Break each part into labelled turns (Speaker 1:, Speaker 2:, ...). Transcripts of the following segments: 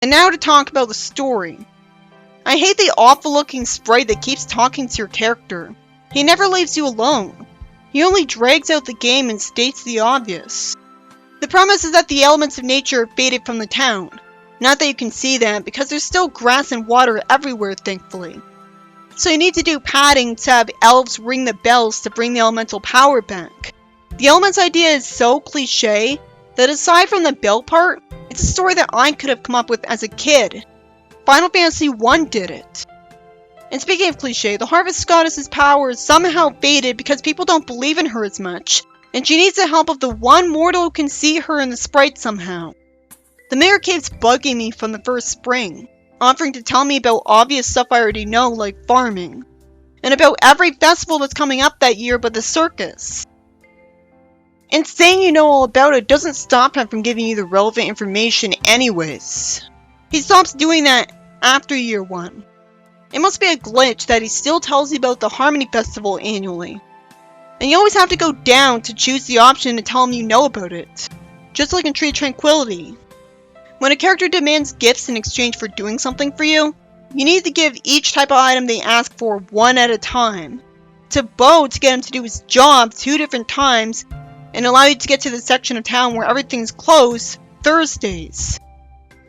Speaker 1: And now to talk about the story. I hate the awful looking sprite that keeps talking to your character. He never leaves you alone. He only drags out the game and states the obvious. The premise is that the elements of nature are faded from the town. Not that you can see that, because there's still grass and water everywhere, thankfully. So you need to do padding to have elves ring the bells to bring the elemental power back. The elements idea is so cliche that aside from the bell part, it's a story that I could have come up with as a kid. Final Fantasy I did it. And speaking of cliche, the Harvest Goddess's power is somehow faded because people don't believe in her as much, and she needs the help of the one mortal who can see her in the sprite somehow. The mayor keeps bugging me from the first spring, offering to tell me about obvious stuff I already know, like farming, and about every festival that's coming up that year but the circus. And saying you know all about it doesn't stop him from giving you the relevant information anyways. He stops doing that after year 1. It must be a glitch that he still tells you about the Harmony Festival annually. And you always have to go down to choose the option to tell him you know about it. Just like in Tree Tranquility. When a character demands gifts in exchange for doing something for you, you need to give each type of item they ask for one at a time. To Bo to get him to do his job 2 different times, and allow you to get to the section of town where everything's closed Thursdays.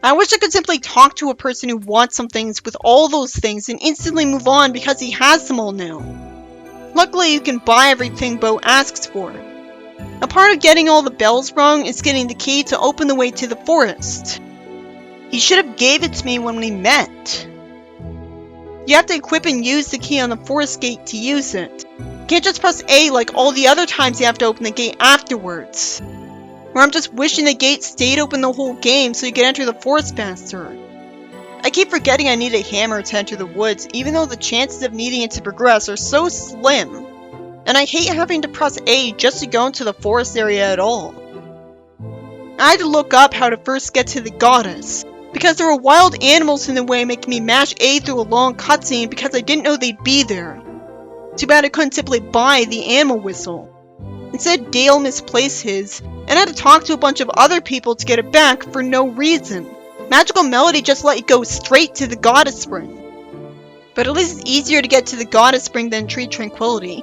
Speaker 1: I wish I could simply talk to a person who wants some things with all those things and instantly move on because he has them all now. Luckily, you can buy everything Bo asks for. A part of getting all the bells wrong is getting the key to open the way to the forest. He should have gave it to me when we met. You have to equip and use the key on the forest gate to use it. You can't just press A like all the other times you have to open the gate afterwards. Or I'm just wishing the gate stayed open the whole game so you can enter the forest faster. I keep forgetting I need a hammer to enter the woods, even though the chances of needing it to progress are so slim. And I hate having to press A just to go into the forest area at all. I had to look up how to first get to the goddess, because there were wild animals in the way making me mash A through a long cutscene because I didn't know they'd be there. Too bad I couldn't simply buy the animal whistle. Instead, Dale misplaced his, and had to talk to a bunch of other people to get it back for no reason. Magical Melody just let you go straight to the Goddess Spring. But at least it's easier to get to the Goddess Spring than Tree Tranquility.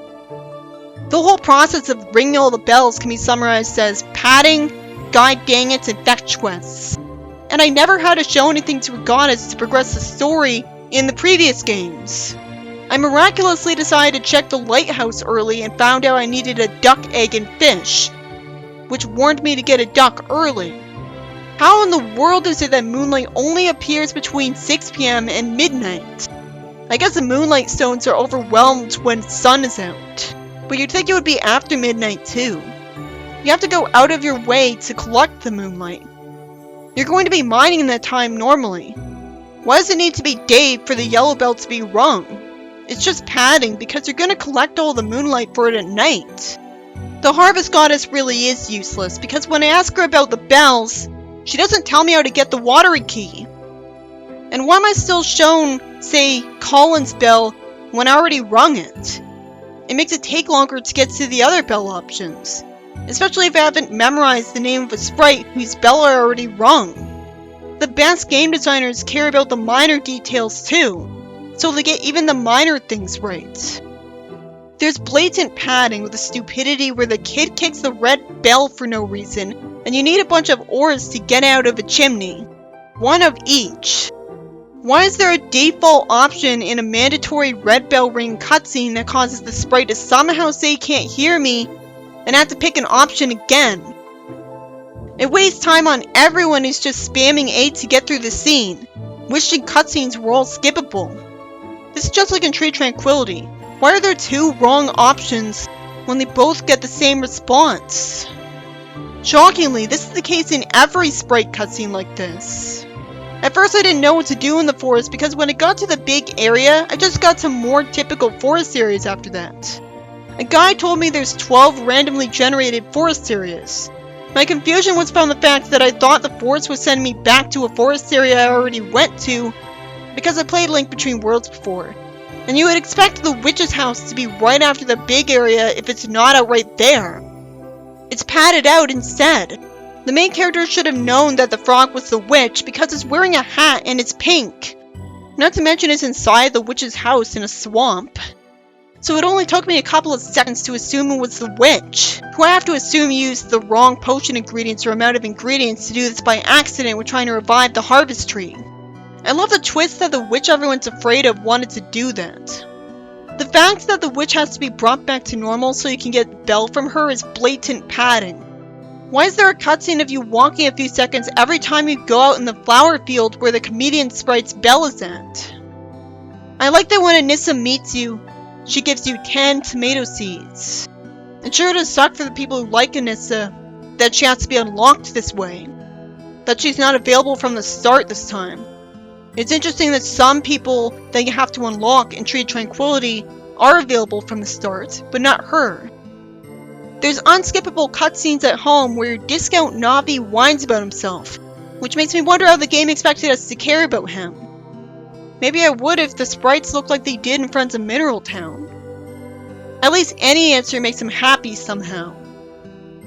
Speaker 1: The whole process of ringing all the bells can be summarized as padding, god dang it's, and fetch quests. And I never had to show anything to a goddess to progress the story in the previous games. I miraculously decided to check the lighthouse early and found out I needed a duck egg and fish, which warned me to get a duck early. How in the world is it that moonlight only appears between 6 PM and midnight? I guess the moonlight stones are overwhelmed when sun is out, but you'd think it would be after midnight too. You have to go out of your way to collect the moonlight. You're going to be mining in that time normally. Why does it need to be day for the yellow bell to be rung? It's just padding because you're going to collect all the moonlight for it at night. The Harvest Goddess really is useless because when I ask her about the bells, she doesn't tell me how to get the watery key. And why am I still shown, say, Colin's bell when I already rung it? It makes it take longer to get to the other bell options, especially if I haven't memorized the name of a sprite whose bell I already rung. The best game designers care about the minor details too, so they get even the minor things right. There's blatant padding with the stupidity where the kid kicks the red bell for no reason, and you need a bunch of oars to get out of a chimney. One of each. Why is there a default option in a mandatory red bell ring cutscene that causes the sprite to somehow say he can't hear me, and have to pick an option again? It wastes time on everyone who's just spamming A to get through the scene, wishing cutscenes were all skippable. This is just like in Tree Tranquility. Why are there 2 wrong options when they both get the same response? Shockingly, this is the case in every sprite cutscene like this. At first I didn't know what to do in the forest because when it got to the big area, I just got to more typical forest areas after that. A guy told me there's 12 randomly generated forest areas. My confusion was from the fact that I thought the forest would send me back to a forest area I already went to because I played Link Between Worlds before. And you would expect the witch's house to be right after the big area if it's not outright there. It's padded out instead. The main character should have known that the frog was the witch because it's wearing a hat and it's pink. Not to mention it's inside the witch's house in a swamp. So it only took me a couple of seconds to assume it was the witch, who I have to assume used the wrong potion ingredients or amount of ingredients to do this by accident when trying to revive the harvest tree. I love the twist that the witch everyone's afraid of wanted to do that. The fact that the witch has to be brought back to normal so you can get Belle from her is blatant padding. Why is there a cutscene of you walking a few seconds every time you go out in the flower field where the comedian sprite's Belle is at? I like that when Anissa meets you, she gives you 10 tomato seeds. It sure does suck for the people who like Anissa that she has to be unlocked this way. That she's not available from the start this time. It's interesting that some people that you have to unlock in Tree of Tranquility are available from the start, but not her. There's unskippable cutscenes at home where your discount Newbie whines about himself, which makes me wonder how the game expected us to care about him. Maybe I would if the sprites looked like they did in Friends of Mineral Town. At least any answer makes him happy somehow.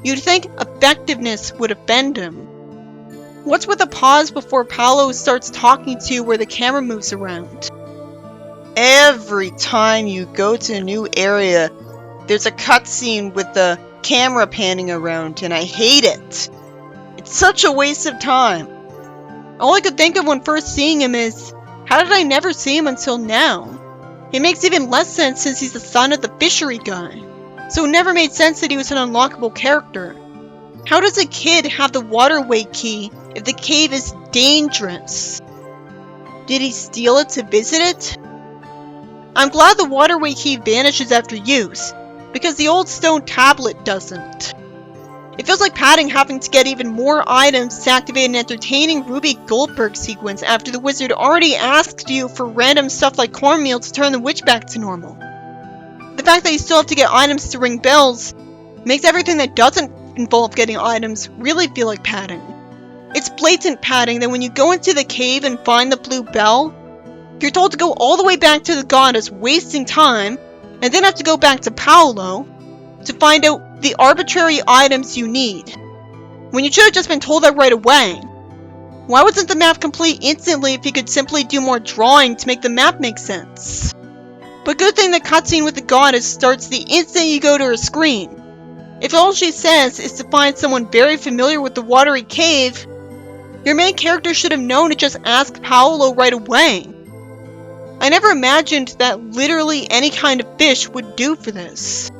Speaker 1: You'd think effectiveness would offend him. What's with the pause before Paolo starts talking to you where the camera moves around? Every time you go to a new area, there's a cutscene with the camera panning around, and I hate it. It's such a waste of time. All I could think of when first seeing him is, how did I never see him until now? It makes even less sense since he's the son of the fishery guy. So it never made sense that he was an unlockable character. How does a kid have the waterway key if the cave is dangerous? Did he steal it to visit it? I'm glad the waterway key vanishes after use, because the old stone tablet doesn't. It feels like padding having to get even more items to activate an entertaining Ruby Goldberg sequence after the wizard already asked you for random stuff like cornmeal to turn the witch back to normal. The fact that you still have to get items to ring bells makes everything that doesn't involve getting items really feel like padding. It's blatant padding that when you go into the cave and find the blue bell, you're told to go all the way back to the goddess, wasting time, and then have to go back to Paolo to find out the arbitrary items you need, when you should have just been told that right away. Why wasn't the map complete instantly if you could simply do more drawing to make the map make sense? But good thing the cutscene with the goddess starts the instant you go to her screen. If all she says is to find someone very familiar with the watery cave, your main character should have known to just ask Paolo right away. I never imagined that literally any kind of fish would do for this.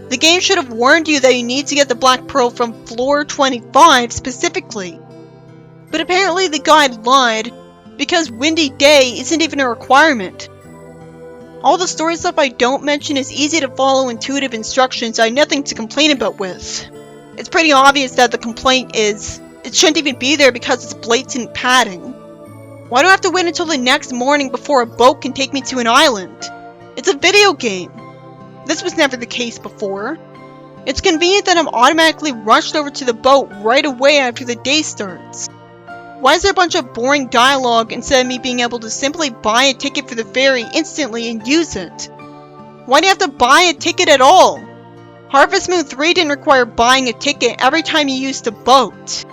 Speaker 1: The game should have warned you that you need to get the Black Pearl from floor 25 specifically. But apparently the guide lied, because Windy Day isn't even a requirement. All the story stuff I don't mention is easy to follow intuitive instructions I have nothing to complain about with. It's pretty obvious that the complaint is, it shouldn't even be there because it's blatant padding. Why do I have to wait until the next morning before a boat can take me to an island? It's a video game. This was never the case before. It's convenient that I'm automatically rushed over to the boat right away after the day starts. Why is there a bunch of boring dialogue instead of me being able to simply buy a ticket for the ferry instantly and use it? Why do you have to buy a ticket at all? Harvest Moon 3 didn't require buying a ticket every time you used a boat.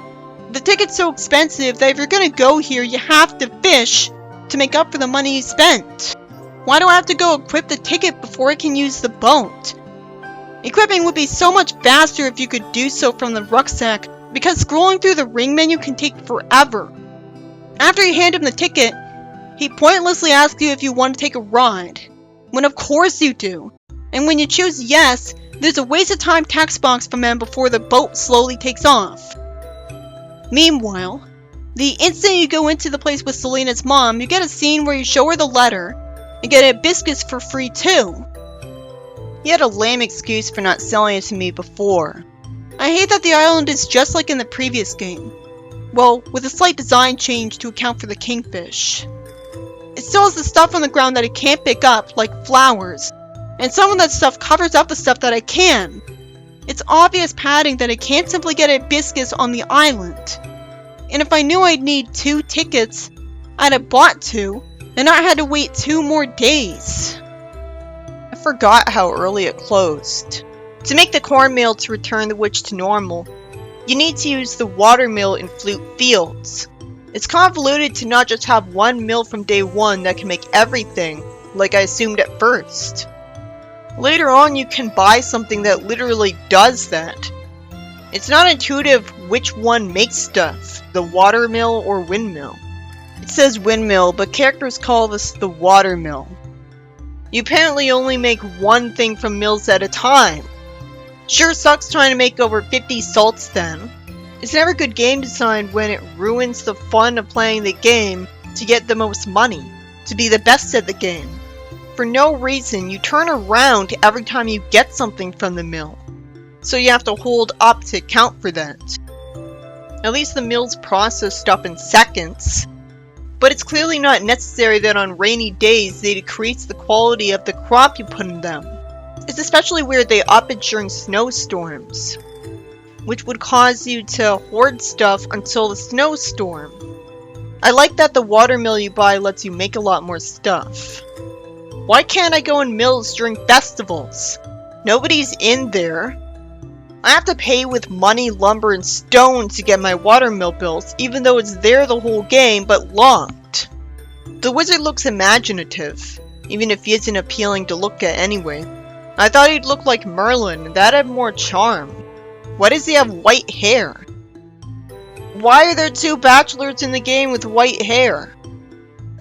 Speaker 1: The ticket's so expensive that if you're gonna go here, you have to fish to make up for the money you spent. Why do I have to go equip the ticket before I can use the boat? Equipping would be so much faster if you could do so from the rucksack, because scrolling through the ring menu can take forever. After you hand him the ticket, he pointlessly asks you if you want to take a ride, when of course you do. And when you choose yes, there's a waste of time text box from him before the boat slowly takes off. Meanwhile, the instant you go into the place with Selena's mom, you get a scene where you show her the letter, and get a hibiscus for free too. He had a lame excuse for not selling it to me before. I hate that the island is just like in the previous game. Well, with a slight design change to account for the kingfish. It still has the stuff on the ground that I can't pick up, like flowers, and some of that stuff covers up the stuff that I can. It's obvious padding that I can't simply get a hibiscus on the island. And if I knew I'd need 2 tickets, I'd have bought 2, and not had to wait 2 more days. I forgot how early it closed. To make the cornmeal to return the witch to normal, You need to use the water mill in Flute Fields. It's convoluted to not just have one mill from day one that can make everything, like I assumed at first. Later on, you can buy something that literally does that. It's not intuitive which one makes stuff, the water mill or windmill. It says windmill, but characters call this the water mill. You apparently only make one thing from mills at a time. Sure sucks trying to make over 50 salts then. It's never good game design when it ruins the fun of playing the game to get the most money, to be the best at the game. For no reason, you turn around every time you get something from the mill, so you have to hold up to account for that. At least the mills process stuff in seconds, but it's clearly not necessary that on rainy days they decrease the quality of the crop you put in them. It's especially weird they up it during snowstorms, which would cause you to hoard stuff until the snowstorm. I like that the water mill you buy lets you make a lot more stuff. Why can't I go in mills during festivals? Nobody's in there. I have to pay with money, lumber, and stone to get my water mill built, even though it's there the whole game, but locked. The wizard looks imaginative, even if he isn't appealing to look at anyway. I thought he'd look like Merlin, and that had more charm. Why does he have white hair? Why are there two bachelors in the game with white hair?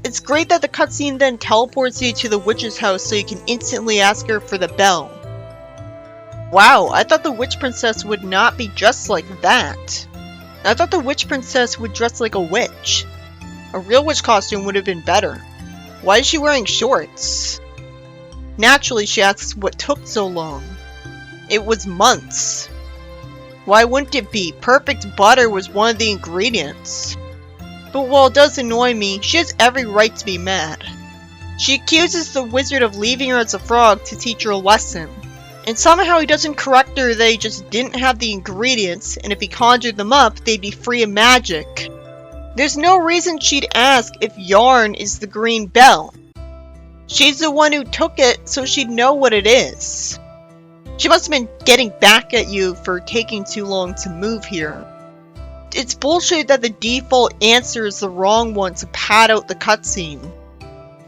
Speaker 1: It's great that the cutscene then teleports you to the witch's house so you can instantly ask her for the bell. Wow, I thought the witch princess would not be dressed like that. I thought the witch princess would dress like a witch. A real witch costume would have been better. Why is she wearing shorts? Naturally, she asks what took so long. It was months. Why wouldn't it be? Perfect butter was one of the ingredients. But while it does annoy me, she has every right to be mad. She accuses the wizard of leaving her as a frog to teach her a lesson. And somehow he doesn't correct her that he just didn't have the ingredients, and if he conjured them up, they'd be free of magic. There's no reason she'd ask if yarn is the green bell. She's the one who took it, so she'd know what it is. She must have been getting back at you for taking too long to move here. It's bullshit that the default answer is the wrong one to pad out the cutscene.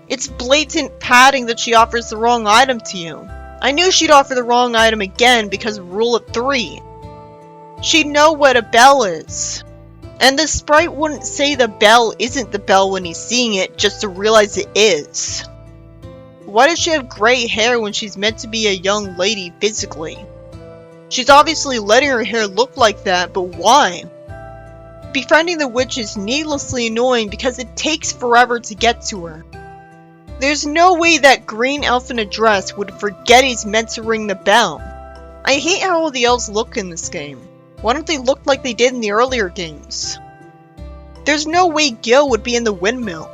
Speaker 1: It's blatant padding that she offers the wrong item to you. I knew she'd offer the wrong item again because of rule of 3. She'd know what a bell is. And the sprite wouldn't say the bell isn't the bell when he's seeing it just to realize it is. Why does she have gray hair when she's meant to be a young lady physically? She's obviously letting her hair look like that, but why? Befriending the witch is needlessly annoying because it takes forever to get to her. There's no way that green elf in a dress would forget he's meant to ring the bell. I hate how all the elves look in this game. Why don't they look like they did in the earlier games? There's no way Gil would be in the windmill.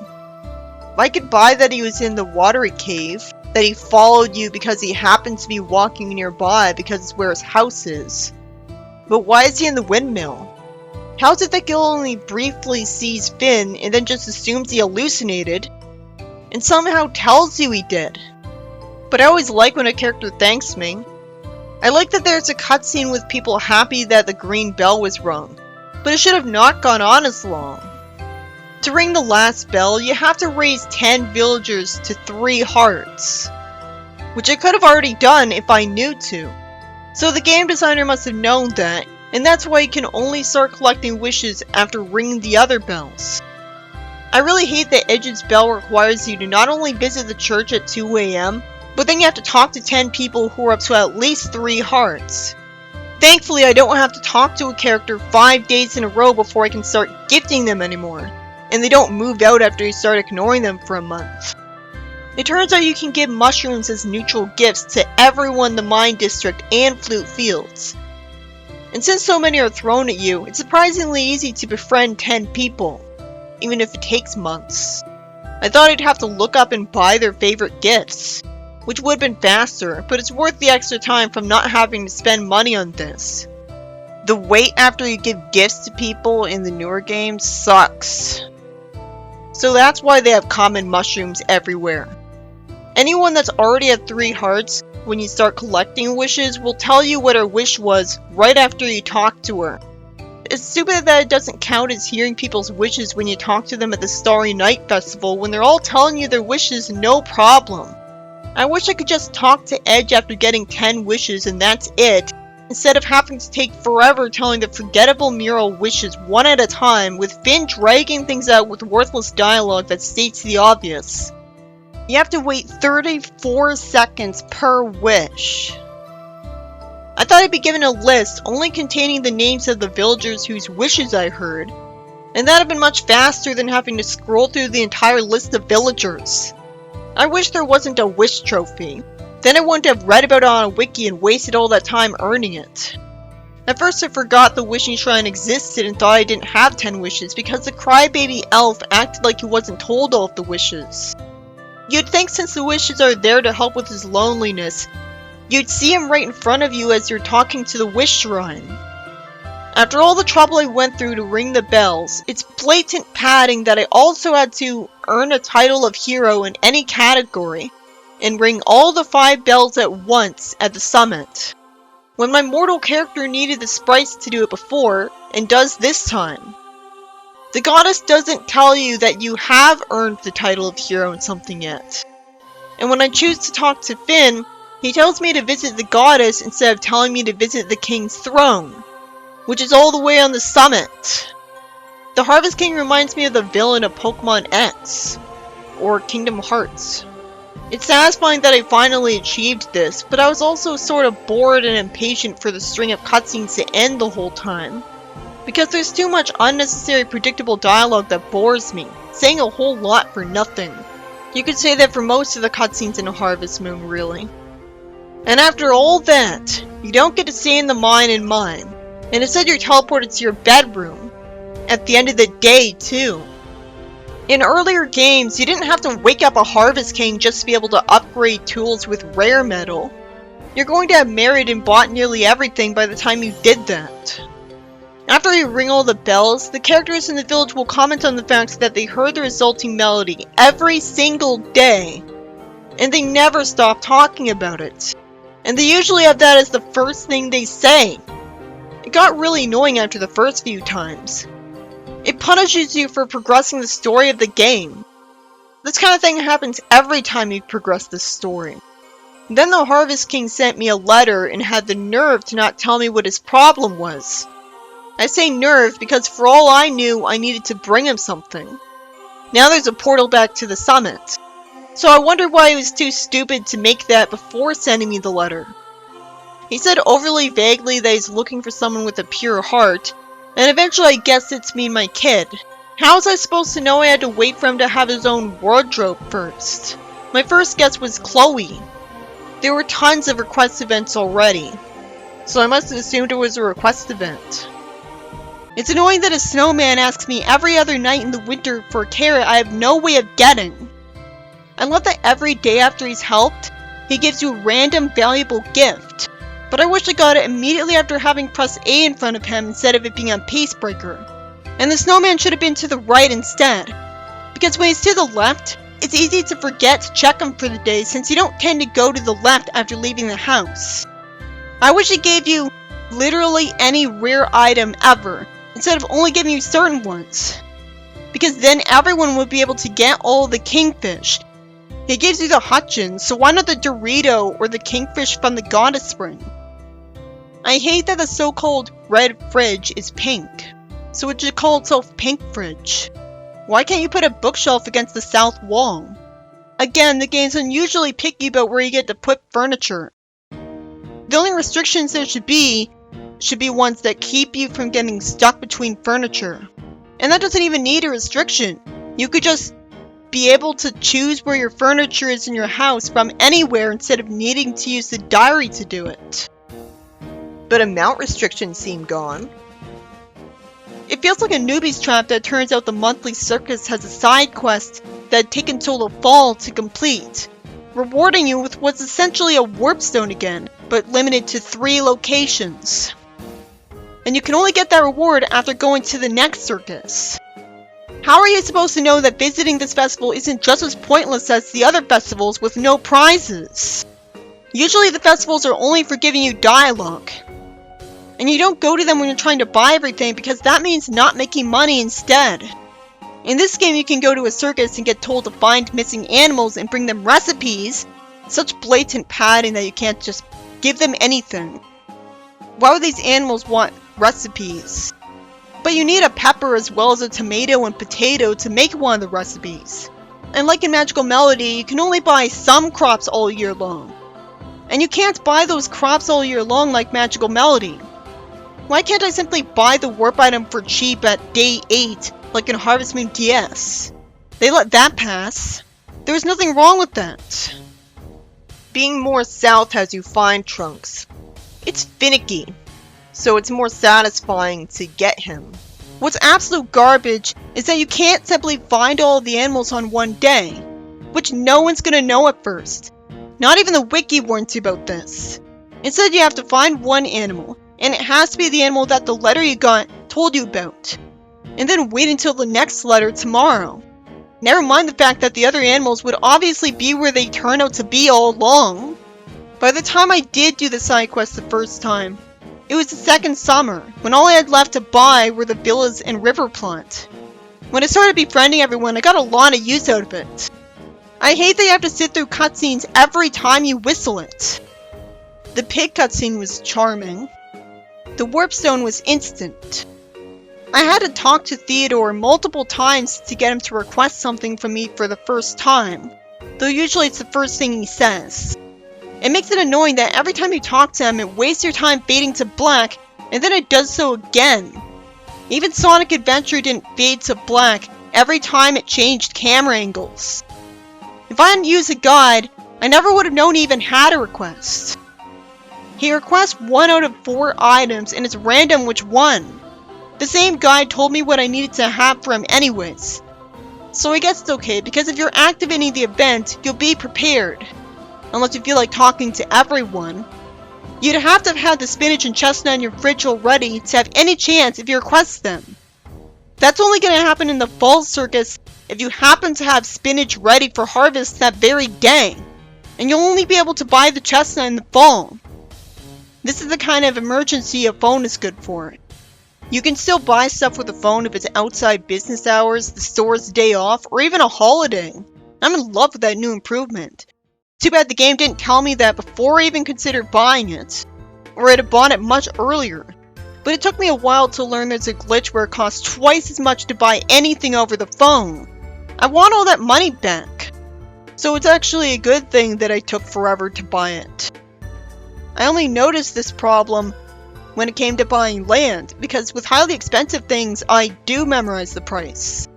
Speaker 1: I could buy that he was in the watery cave, that he followed you because he happened to be walking nearby because it's where his house is. But why is he in the windmill? How is it that Gil only briefly sees Finn and then just assumes he hallucinated, and somehow tells you he did? But I always like when a character thanks me. I like that there's a cutscene with people happy that the green bell was rung, but it should have not gone on as long. To ring the last bell, you have to raise 10 villagers to 3 hearts, which I could have already done if I knew to. So the game designer must have known that, and that's why you can only start collecting wishes after ringing the other bells. I really hate that Edge's bell requires you to not only visit the church at 2 AM, but then you have to talk to 10 people who are up to at least 3 hearts. Thankfully, I don't have to talk to a character 5 days in a row before I can start gifting them anymore, and they don't move out after you start ignoring them for a month. It turns out you can give mushrooms as neutral gifts to everyone in the Mine District and Flute Fields. And since so many are thrown at you, it's surprisingly easy to befriend 10 people, even if it takes months. I thought I'd have to look up and buy their favorite gifts, which would have been faster, but it's worth the extra time from not having to spend money on this. The wait after you give gifts to people in the newer games sucks. So that's why they have common mushrooms everywhere. Anyone that's already at 3 hearts, when you start collecting wishes, will tell you what her wish was right after you talk to her. it's stupid that it doesn't count as hearing people's wishes when you talk to them at the Starry Night Festival when they're all telling you their wishes no problem. I wish I could just talk to Edge after getting 10 wishes and that's it, instead of having to take forever telling the forgettable mural wishes one at a time, with Finn dragging things out with worthless dialogue that states the obvious. You have to wait 34 seconds per wish. I thought I'd be given a list only containing the names of the villagers whose wishes I heard, and that'd have been much faster than having to scroll through the entire list of villagers. I wish there wasn't a wish trophy. Then I wouldn't have read about it on a wiki and wasted all that time earning it. At first I forgot the wishing shrine existed and thought I didn't have 10 wishes because the crybaby elf acted like he wasn't told all of the wishes. You'd think since the wishes are there to help with his loneliness, you'd see him right in front of you as you're talking to the wish shrine. After all the trouble I went through to ring the bells, it's blatant padding that I also had to earn a title of hero in any category and ring all the 5 bells at once at the summit, when my mortal character needed the sprites to do it before, and does this time. The goddess doesn't tell you that you have earned the title of hero in something yet. And when I choose to talk to Finn, he tells me to visit the goddess instead of telling me to visit the king's throne, which is all the way on the summit. The Harvest King reminds me of the villain of Pokemon X, or Kingdom Hearts. It's satisfying that I finally achieved this, but I was also sort of bored and impatient for the string of cutscenes to end the whole time. Because there's too much unnecessary predictable dialogue that bores me, saying a whole lot for nothing. You could say that for most of the cutscenes in Harvest Moon, really. And after all that, you don't get to stay in the mine and mine, and instead you're teleported to your bedroom. At the end of the day, too. In earlier games, you didn't have to wake up a Harvest King just to be able to upgrade tools with rare metal. You're going to have married and bought nearly everything by the time you did that. After you ring all the bells, the characters in the village will comment on the fact that they heard the resulting melody every single day, and they never stop talking about it. And they usually have that as the first thing they say. It got really annoying after the first few times. It punishes you for progressing the story of the game. This kind of thing happens every time you progress the story. Then the Harvest King sent me a letter and had the nerve to not tell me what his problem was. I say nerve because for all I knew, I needed to bring him something. Now there's a portal back to the summit. So I wondered why he was too stupid to make that before sending me the letter. He said overly vaguely that he's looking for someone with a pure heart, and eventually I guessed it's me and my kid. How was I supposed to know I had to wait for him to have his own wardrobe first? My first guess was Chloe. There were tons of request events already, so I must have assumed it was a request event. It's annoying that a snowman asks me every other night in the winter for a carrot I have no way of getting. I love that every day after he's helped, he gives you a random valuable gift. But I wish I got it immediately after having pressed A in front of him instead of it being on Pacebreaker. And the snowman should have been to the right instead. Because when he's to the left, it's easy to forget to check him for the day since you don't tend to go to the left after leaving the house. I wish it gave you literally any rare item ever, instead of only giving you certain ones. Because then everyone would be able to get all the kingfish. It gives you the Hutchins, so why not the Dorito or the kingfish from the Goddess Spring? I hate that the so-called red fridge is pink, so it should call itself Pink Fridge. Why can't you put a bookshelf against the south wall? Again, the game's unusually picky about where you get to put furniture. The only restrictions there should be ones that keep you from getting stuck between furniture. And that doesn't even need a restriction. You could just be able to choose where your furniture is in your house from anywhere instead of needing to use the diary to do it. But amount restrictions seem gone. It feels like a newbie's trap that turns out the monthly circus has a side quest that take until the fall to complete, rewarding you with what's essentially a warp stone again, but limited to 3 locations. And you can only get that reward after going to the next circus. How are you supposed to know that visiting this festival isn't just as pointless as the other festivals with no prizes? Usually the festivals are only for giving you dialogue. And you don't go to them when you're trying to buy everything because that means not making money instead. In this game, you can go to a circus and get told to find missing animals and bring them recipes. Such blatant padding that you can't just give them anything. Why would these animals want recipes? But you need a pepper as well as a tomato and potato to make one of the recipes. And like in Magical Melody, you can only buy some crops all year long. And you can't buy those crops all year long like Magical Melody. Why can't I simply buy the warp item for cheap at day 8 like in Harvest Moon DS? They let that pass. There's nothing wrong with that. Being more south has you find Trunks. It's finicky, so it's more satisfying to get him. What's absolute garbage is that you can't simply find all of the animals on one day, which no one's gonna know at first. Not even the wiki warns you about this. Instead, you have to find one animal, and it has to be the animal that the letter you got told you about. And then wait until the next letter tomorrow. Never mind the fact that the other animals would obviously be where they turn out to be all along. By the time I did do the side quest the first time, it was the second summer, when all I had left to buy were the villas and river plot. When I started befriending everyone, I got a lot of use out of it. I hate that you have to sit through cutscenes every time you whistle it. The pig cutscene was charming. The warp stone was instant. I had to talk to Theodore multiple times to get him to request something from me for the first time, though usually it's the first thing he says. It makes it annoying that every time you talk to him, it wastes your time fading to black, and then it does so again. Even Sonic Adventure didn't fade to black every time it changed camera angles. If I hadn't used a guide, I never would have known he even had a request. He requests 1 out of 4 items, and it's random which one. The same guide told me what I needed to have for him anyways. So I guess it's okay, because if you're activating the event, you'll be prepared. Unless you feel like talking to everyone. You'd have to have had the spinach and chestnut in your fridge already to have any chance if you request them. That's only going to happen in the fall circus if you happen to have spinach ready for harvest that very day. And you'll only be able to buy the chestnut in the fall. This is the kind of emergency a phone is good for. You can still buy stuff with a phone if it's outside business hours, the store's day off, or even a holiday. I'm in love with that new improvement. Too bad the game didn't tell me that before I even considered buying it. Or I'd have bought it much earlier. But it took me a while to learn there's a glitch where it costs twice as much to buy anything over the phone. I want all that money back. So it's actually a good thing that I took forever to buy it. I only noticed this problem when it came to buying land, because with highly expensive things, I do memorize the price.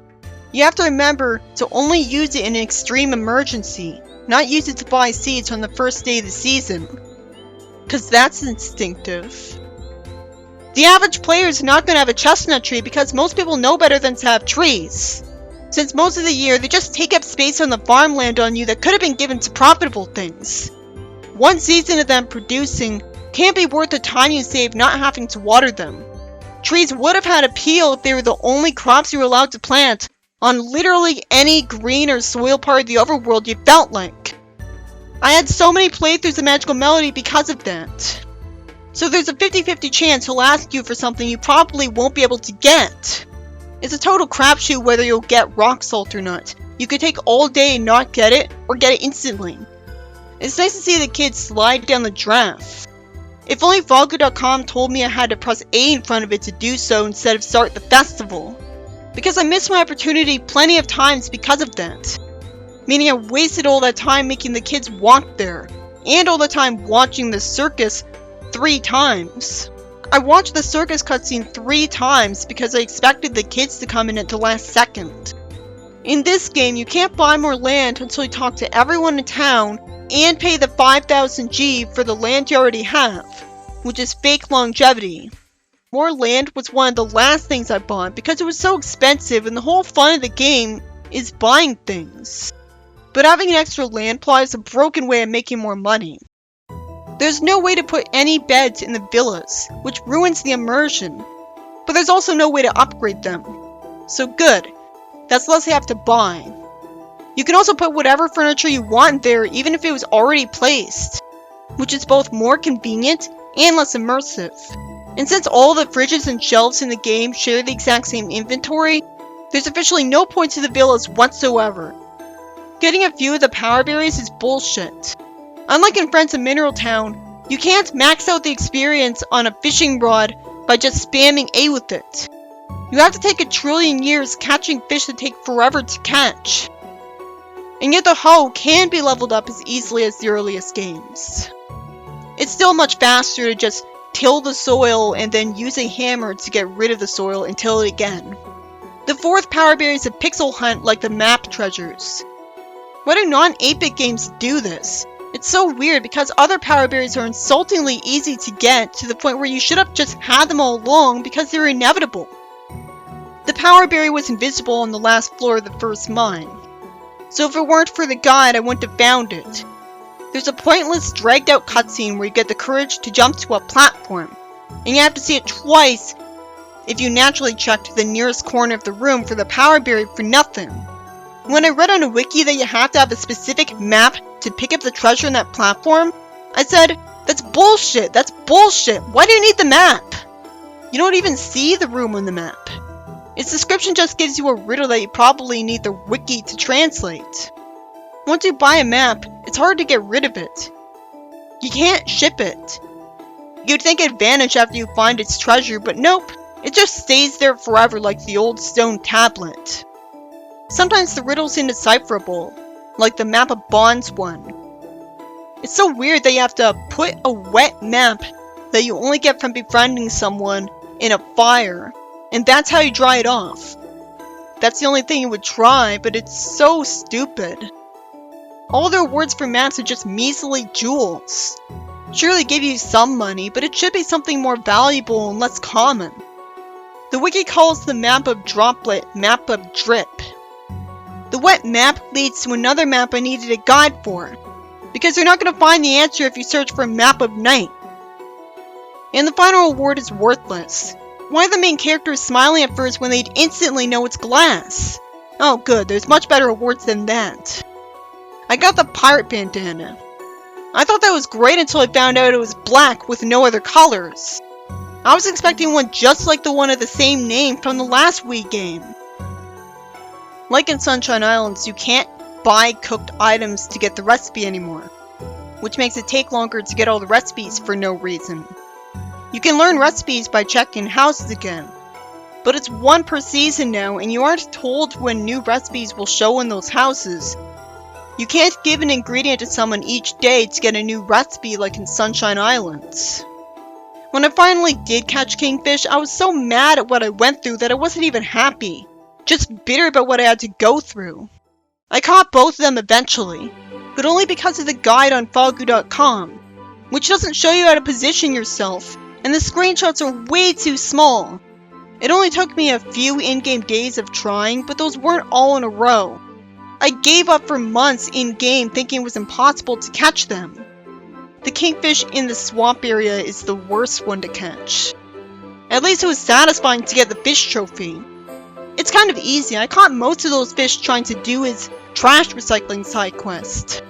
Speaker 1: You have to remember to only use it in an extreme emergency, not use it to buy seeds on the first day of the season, because that's instinctive. The average player is not going to have a chestnut tree because most people know better than to have trees. Since most of the year, they just take up space on the farmland on you that could have been given to profitable things. One season of them producing can't be worth the time you save not having to water them. Trees would have had appeal if they were the only crops you were allowed to plant on literally any green or soil part of the overworld you felt like. I had so many playthroughs of Magical Melody because of that. So there's a 50-50 chance he'll ask you for something you probably won't be able to get. It's a total crapshoot whether you'll get rock salt or not. You could take all day and not get it, or get it instantly. It's nice to see the kids slide down the draft. If only Vodka.com told me I had to press A in front of it to do so instead of start the festival. Because I missed my opportunity plenty of times because of that. Meaning I wasted all that time making the kids walk there, and all the time watching the circus 3 times. I watched the circus cutscene 3 times because I expected the kids to come in at the last second. In this game, you can't buy more land until you talk to everyone in town and pay the 5,000 G for the land you already have, which is fake longevity. More land was one of the last things I bought because it was so expensive and the whole fun of the game is buying things. But having an extra land plot is a broken way of making more money. There's no way to put any beds in the villas, which ruins the immersion, but there's also no way to upgrade them. So good, that's less I have to buy. You can also put whatever furniture you want there even if it was already placed, which is both more convenient and less immersive. And since all the fridges and shelves in the game share the exact same inventory, there's officially no point to the villas whatsoever. Getting a few of the power berries is bullshit. Unlike in Friends of Mineral Town, you can't max out the experience on a fishing rod by just spamming A with it. You have to take a trillion years catching fish that take forever to catch. And yet the hoe can be leveled up as easily as the earliest games. It's still much faster to just till the soil and then use a hammer to get rid of the soil and till it again. The fourth power berry is a pixel hunt like the map treasures. Why do non-8-bit games do this? It's so weird because other power berries are insultingly easy to get to the point where you should have just had them all along because they're inevitable. The power berry was invisible on the last floor of the first mine. So if it weren't for the guide, I wouldn't have found it. There's a pointless, dragged out cutscene where you get the courage to jump to a platform, and you have to see it twice if you naturally check to the nearest corner of the room for the power berry for nothing. When I read on a wiki that you have to have a specific map to pick up the treasure in that platform, I said, that's bullshit, that's bullshit, why do you need the map? You don't even see the room on the map. Its description just gives you a riddle that you probably need the wiki to translate. Once you buy a map, it's hard to get rid of it. You can't ship it. You'd think it'd vanish after you find its treasure, but nope. It just stays there forever like the old stone tablet. Sometimes the riddle's indecipherable, like the map of Bond's one. It's so weird that you have to put a wet map that you only get from befriending someone in a fire, and that's how you dry it off. That's the only thing you would try, but it's so stupid. All the rewards for maps are just measly jewels. Surely give you some money, but it should be something more valuable and less common. The wiki calls the map of Droplet map of Drip. The wet map leads to another map I needed a guide for, because you're not going to find the answer if you search for map of Night. And the final reward is worthless. Why are the main characters smiling at first when they'd instantly know it's glass? Oh good, there's much better rewards than that. I got the pirate bandana. I thought that was great until I found out it was black with no other colors. I was expecting one just like the one of the same name from the last Wii game. Like in Sunshine Islands, you can't buy cooked items to get the recipe anymore, which makes it take longer to get all the recipes for no reason. You can learn recipes by checking houses again, but it's one per season now and you aren't told when new recipes will show in those houses. You can't give an ingredient to someone each day to get a new recipe like in Sunshine Islands. When I finally did catch kingfish, I was so mad at what I went through that I wasn't even happy. Just bitter about what I had to go through. I caught both of them eventually, but only because of the guide on Fogu.com, which doesn't show you how to position yourself, and the screenshots are way too small. It only took me a few in-game days of trying, but those weren't all in a row. I gave up for months in-game thinking it was impossible to catch them. The kingfish in the swamp area is the worst one to catch. At least it was satisfying to get the fish trophy. It's kind of easy. I caught most of those fish trying to do his trash recycling side quest.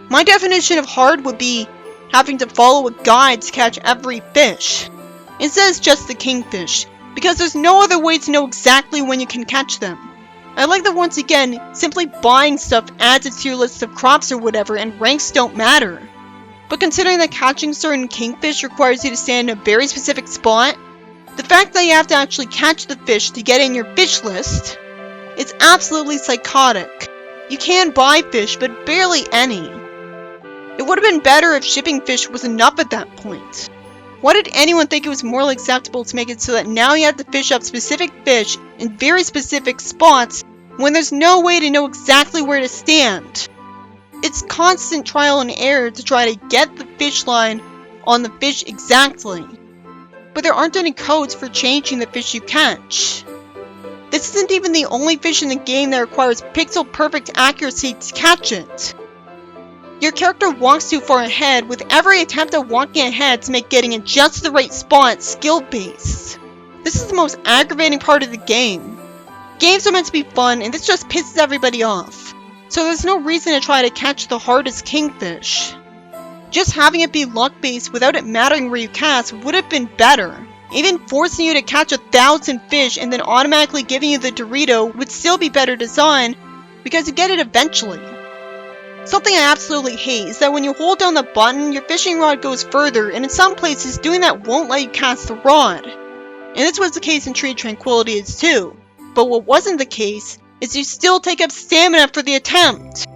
Speaker 1: My definition of hard would be having to follow a guide to catch every fish. Instead it's just the kingfish, because there's no other way to know exactly when you can catch them. I like that once again, simply buying stuff adds it to your list of crops or whatever and ranks don't matter. But considering that catching certain kingfish requires you to stand in a very specific spot, the fact that you have to actually catch the fish to get in your fish list, it's absolutely psychotic. You can buy fish, but barely any. It would have been better if shipping fish was enough at that point. Why did anyone think it was morally acceptable to make it so that now you have to fish up specific fish in very specific spots when there's no way to know exactly where to stand? It's constant trial and error to try to get the fish line on the fish exactly. But there aren't any codes for changing the fish you catch. This isn't even the only fish in the game that requires pixel-perfect accuracy to catch it. Your character walks too far ahead, with every attempt at walking ahead to make getting in just the right spot skill-based. This is the most aggravating part of the game. Games are meant to be fun, and this just pisses everybody off. So there's no reason to try to catch the hardest kingfish. Just having it be luck-based without it mattering where you cast would have been better. Even forcing you to catch 1,000 fish and then automatically giving you the Dorito would still be better design because you get it eventually. Something I absolutely hate is that when you hold down the button, your fishing rod goes further, and in some places doing that won't let you cast the rod. And this was the case in Tree Tranquility too, but what wasn't the case is you still take up stamina for the attempt.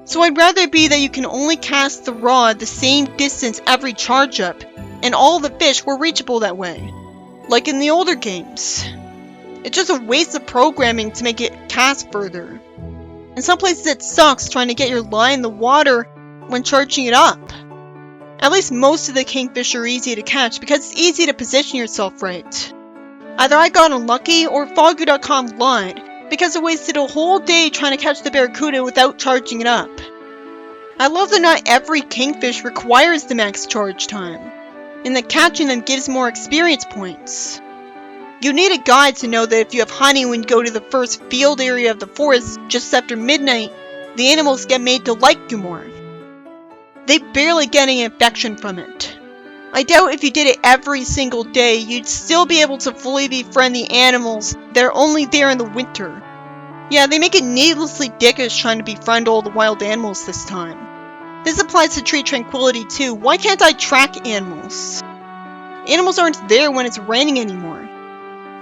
Speaker 1: So I'd rather it be that you can only cast the rod the same distance every charge up, and all the fish were reachable that way, like in the older games. It's just a waste of programming to make it cast further. In some places it sucks trying to get your line in the water when charging it up. At least most of the kingfish are easy to catch because it's easy to position yourself right. Either I got unlucky or Fogger.com lied because I wasted a whole day trying to catch the barracuda without charging it up. I love that not every kingfish requires the max charge time, and that catching them gives more experience points. You need a guide to know that if you have honey when you go to the first field area of the forest just after midnight, the animals get made to like you more. They barely get any infection from it. I doubt if you did it every single day, you'd still be able to fully befriend the animals that are only there in the winter. Yeah, they make it needlessly dickish trying to befriend all the wild animals this time. This applies to Tree Tranquility too. Why can't I track animals? Animals aren't there when it's raining anymore.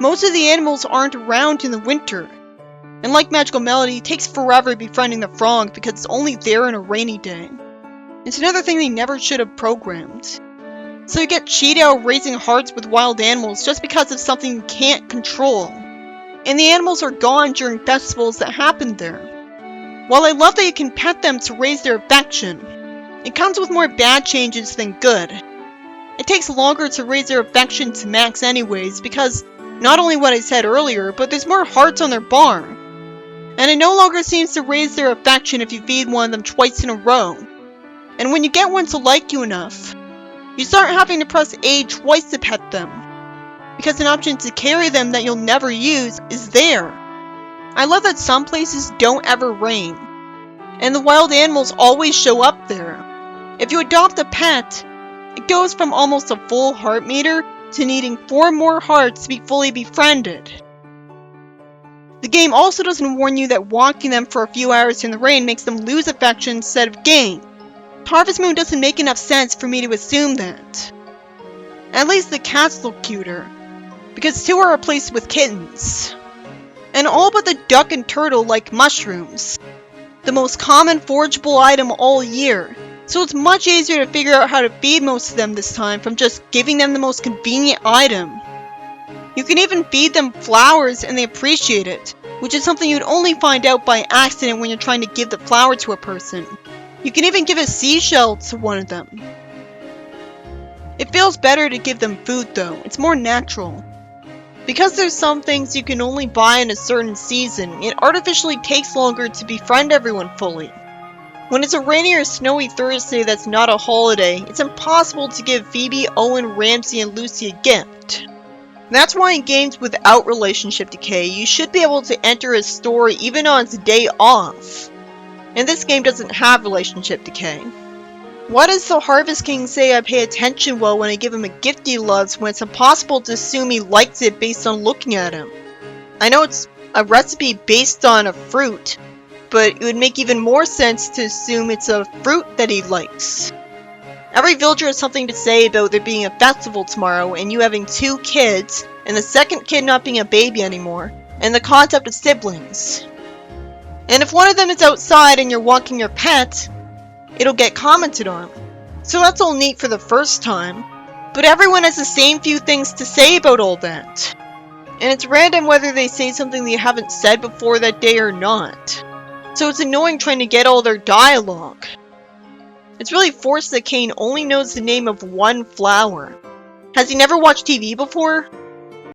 Speaker 1: Most of the animals aren't around in the winter. And like Magical Melody, it takes forever befriending the frog because it's only there on a rainy day. It's another thing they never should have programmed. So you get Cheeto raising hearts with wild animals just because of something you can't control. And the animals are gone during festivals that happen there. While I love that you can pet them to raise their affection, it comes with more bad changes than good. It takes longer to raise their affection to max anyways because not only what I said earlier, but there's more hearts on their bar. And it no longer seems to raise their affection if you feed one of them twice in a row. And when you get one to like you enough, you start having to press A twice to pet them, because an option to carry them that you'll never use is there. I love that some places don't ever rain, and the wild animals always show up there. If you adopt a pet, it goes from almost a full heart meter to needing 4 more hearts to be fully befriended. The game also doesn't warn you that walking them for a few hours in the rain makes them lose affection instead of gain. Harvest Moon doesn't make enough sense for me to assume that. At least the cats look cuter, because 2 are replaced with kittens. And all but the duck and turtle like mushrooms, the most common forageable item all year, so it's much easier to figure out how to feed most of them this time from just giving them the most convenient item. You can even feed them flowers and they appreciate it, which is something you'd only find out by accident when you're trying to give the flower to a person. You can even give a seashell to one of them. It feels better to give them food though, it's more natural. Because there's some things you can only buy in a certain season, it artificially takes longer to befriend everyone fully. When it's a rainy or snowy Thursday that's not a holiday, it's impossible to give Phoebe, Owen, Ramsey, and Lucy a gift. That's why in games without relationship decay, you should be able to enter a story even on its day off. And this game doesn't have relationship decay. Why does the Harvest King say I pay attention well when I give him a gift he loves when it's impossible to assume he likes it based on looking at him? I know it's a recipe based on a fruit, but it would make even more sense to assume it's a fruit that he likes. Every villager has something to say about there being a festival tomorrow and you having 2 kids, and the second kid not being a baby anymore, and the concept of siblings. And if one of them is outside and you're walking your pet, it'll get commented on. So that's all neat for the first time, but everyone has the same few things to say about all that. And it's random whether they say something they haven't said before that day or not. So it's annoying trying to get all their dialogue. It's really forced that Kane only knows the name of one flower. Has he never watched TV before?